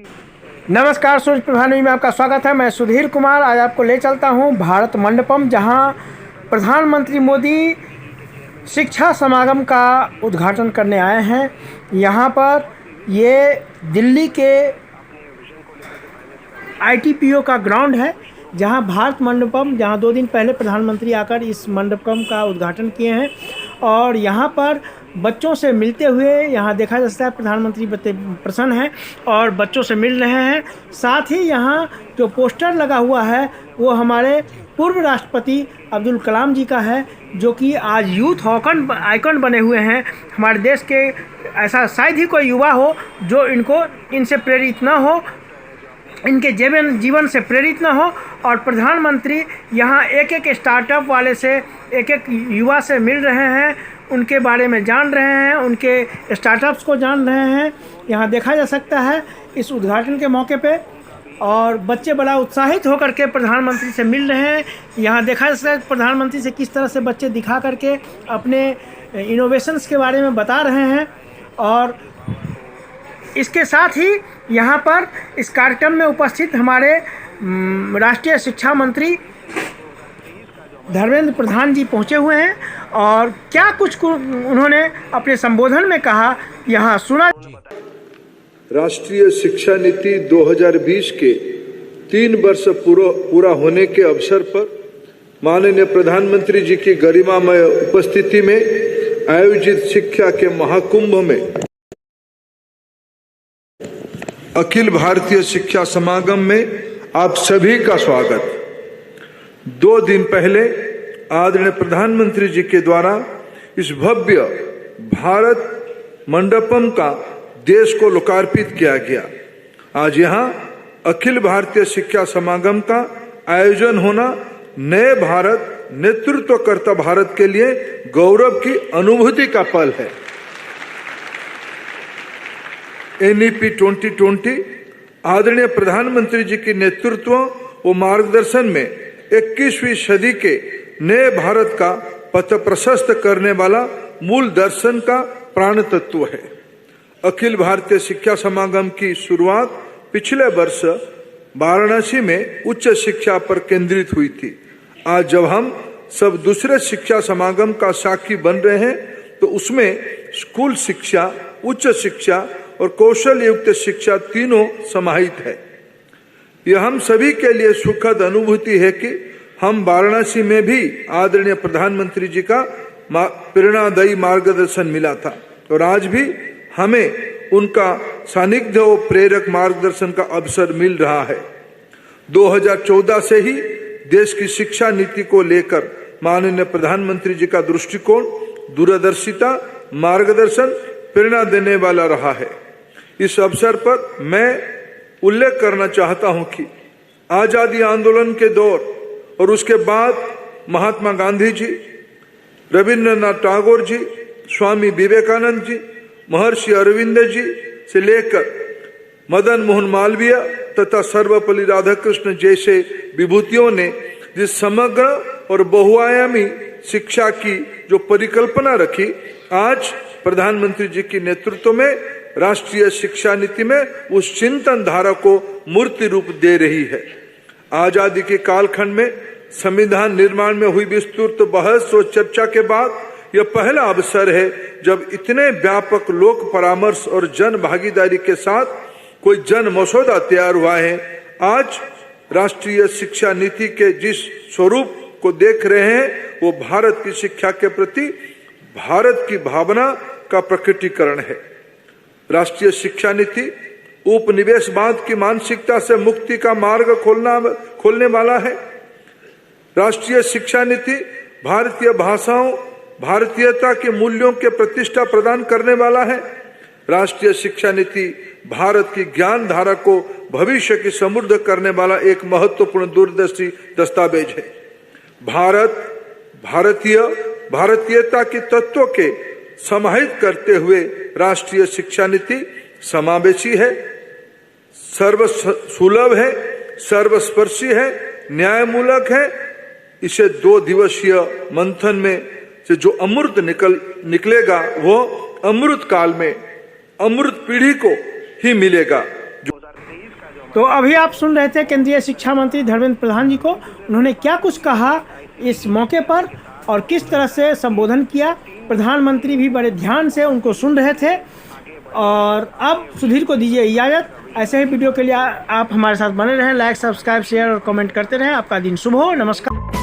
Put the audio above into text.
नमस्कार, सूर्य प्रभा न्यूज में आपका स्वागत है। मैं सुधीर कुमार आज आपको ले चलता हूं भारत मंडपम, जहां प्रधानमंत्री मोदी शिक्षा समागम का उद्घाटन करने आए हैं। यहां पर ये दिल्ली के ITPO का ग्राउंड है, जहां भारत मंडपम, जहां 2 दिन पहले प्रधानमंत्री आकर इस मंडपम का उद्घाटन किए हैं। और यहां पर बच्चों से मिलते हुए यहाँ देखा जा सकता है प्रधानमंत्री प्रसन्न हैं और बच्चों से मिल रहे हैं। साथ ही यहाँ जो पोस्टर लगा हुआ है वो हमारे पूर्व राष्ट्रपति अब्दुल कलाम जी का है, जो कि आज यूथ आइकन बने हुए हैं हमारे देश के। ऐसा शायद ही कोई युवा हो जो इनसे प्रेरित ना हो, इनके जीवन से प्रेरित ना हो। और प्रधानमंत्री यहाँ एक एक स्टार्टअप वाले से, एक एक युवा से मिल रहे हैं, उनके बारे में जान रहे हैं, उनके स्टार्टअप्स को जान रहे हैं। यहाँ देखा जा सकता है इस उद्घाटन के मौके पे, और बच्चे बड़ा उत्साहित होकर के प्रधानमंत्री से मिल रहे हैं। यहाँ देखा जा सकता है प्रधानमंत्री से किस तरह से बच्चे दिखा करके अपने इनोवेशंस के बारे में बता रहे हैं। और इसके साथ ही यहाँ पर इस कार्यक्रम में उपस्थित हमारे राष्ट्रीय शिक्षा मंत्री धर्मेंद्र प्रधान जी पहुँचे हुए हैं, और क्या कुछ उन्होंने अपने संबोधन में कहा यहाँ सुना। राष्ट्रीय शिक्षा नीति 2020 के 3 वर्ष पूरा होने के अवसर पर माननीय प्रधानमंत्री जी की गरिमामय उपस्थिति में आयोजित शिक्षा के महाकुंभ में अखिल भारतीय शिक्षा समागम में आप सभी का स्वागत। 2 दिन पहले आदरणीय प्रधानमंत्री जी के द्वारा इस भव्य भारत मंडपम का देश को लोकार्पित किया गया। आज यहाँ अखिल भारतीय शिक्षा समागम का आयोजन होना नए भारत, नेतृत्वकर्ता भारत के लिए गौरव की अनुभूति का पल है। NEP 2020 आदरणीय प्रधानमंत्री जी के नेतृत्व व मार्गदर्शन में 21वीं सदी के नए भारत का पथ प्रशस्त करने वाला मूल दर्शन का प्राण तत्व है। अखिल भारतीय शिक्षा समागम की शुरुआत पिछले वर्ष वाराणसी में उच्च शिक्षा पर केंद्रित हुई थी। आज जब हम सब दूसरे शिक्षा समागम का साक्षी बन रहे हैं, तो उसमें स्कूल शिक्षा, उच्च शिक्षा और कौशल युक्त शिक्षा तीनों समाहित है। यह हम सभी के लिए सुखद अनुभूति है कि हम वाराणसी में भी आदरणीय प्रधानमंत्री जी का प्रेरणादायी मार्गदर्शन मिला था, और आज भी हमें उनका सानिध्य और प्रेरक मार्गदर्शन का अवसर मिल रहा है। 2014 से ही देश की शिक्षा नीति को लेकर माननीय प्रधानमंत्री जी का दृष्टिकोण, दूरदर्शिता, मार्गदर्शन प्रेरणा देने वाला रहा है। इस अवसर पर मैं उल्लेख करना चाहता हूं कि आजादी आंदोलन के दौर और उसके बाद महात्मा गांधी जी, रविंद्रनाथ टैगोर जी, स्वामी विवेकानंद जी, महर्षि अरविंद जी से लेकर मदन मोहन मालवीय तथा सर्वपल्ली राधाकृष्ण जैसे विभूतियों ने जिस समग्र और बहुआयामी शिक्षा की जो परिकल्पना रखी, आज प्रधानमंत्री जी के नेतृत्व में राष्ट्रीय शिक्षा नीति में उस चिंतन धारा को मूर्ति रूप दे रही है। आजादी के कालखंड में संविधान निर्माण में हुई विस्तृत बहस और चर्चा के बाद यह पहला अवसर है जब इतने व्यापक लोक परामर्श और जन भागीदारी के साथ कोई जन मसौदा तैयार हुआ है। आज राष्ट्रीय शिक्षा नीति के जिस स्वरूप को देख रहे हैं, वो भारत की शिक्षा के प्रति भारत की भावना का प्रकटीकरण है। राष्ट्रीय शिक्षा नीति उपनिवेशवाद की मानसिकता से मुक्ति का मार्ग खोलने वाला है। राष्ट्रीय शिक्षा नीति भारतीय भाषाओं, भारतीयता के मूल्यों के प्रतिष्ठा प्रदान करने वाला है। राष्ट्रीय शिक्षा नीति भारत की ज्ञान धारा को भविष्य की समृद्ध करने वाला एक महत्वपूर्ण दूरदर्शी दस्तावेज है। भारतीयता के तत्वों के समाहित करते हुए राष्ट्रीय शिक्षा नीति समावेशी है, सर्वसुलभ है, सर्वस्पर्शी है, न्यायमूलक है। इसे 2 दिवसीय मंथन में से जो अमृत निकलेगा वो अमृत काल में अमृत पीढ़ी को ही मिलेगा। तो अभी आप सुन रहे थे केंद्रीय शिक्षा मंत्री धर्मेंद्र प्रधान जी को, उन्होंने क्या कुछ कहा इस मौके पर और किस तरह से संबोधन किया। प्रधानमंत्री भी बड़े ध्यान से उनको सुन रहे थे। और अब सुधीर को दीजिए इजाज़त। ऐसे ही वीडियो के लिए आप हमारे साथ बने रहें, लाइक, सब्सक्राइब, शेयर और कमेंट करते रहें। आपका दिन शुभ हो। नमस्कार।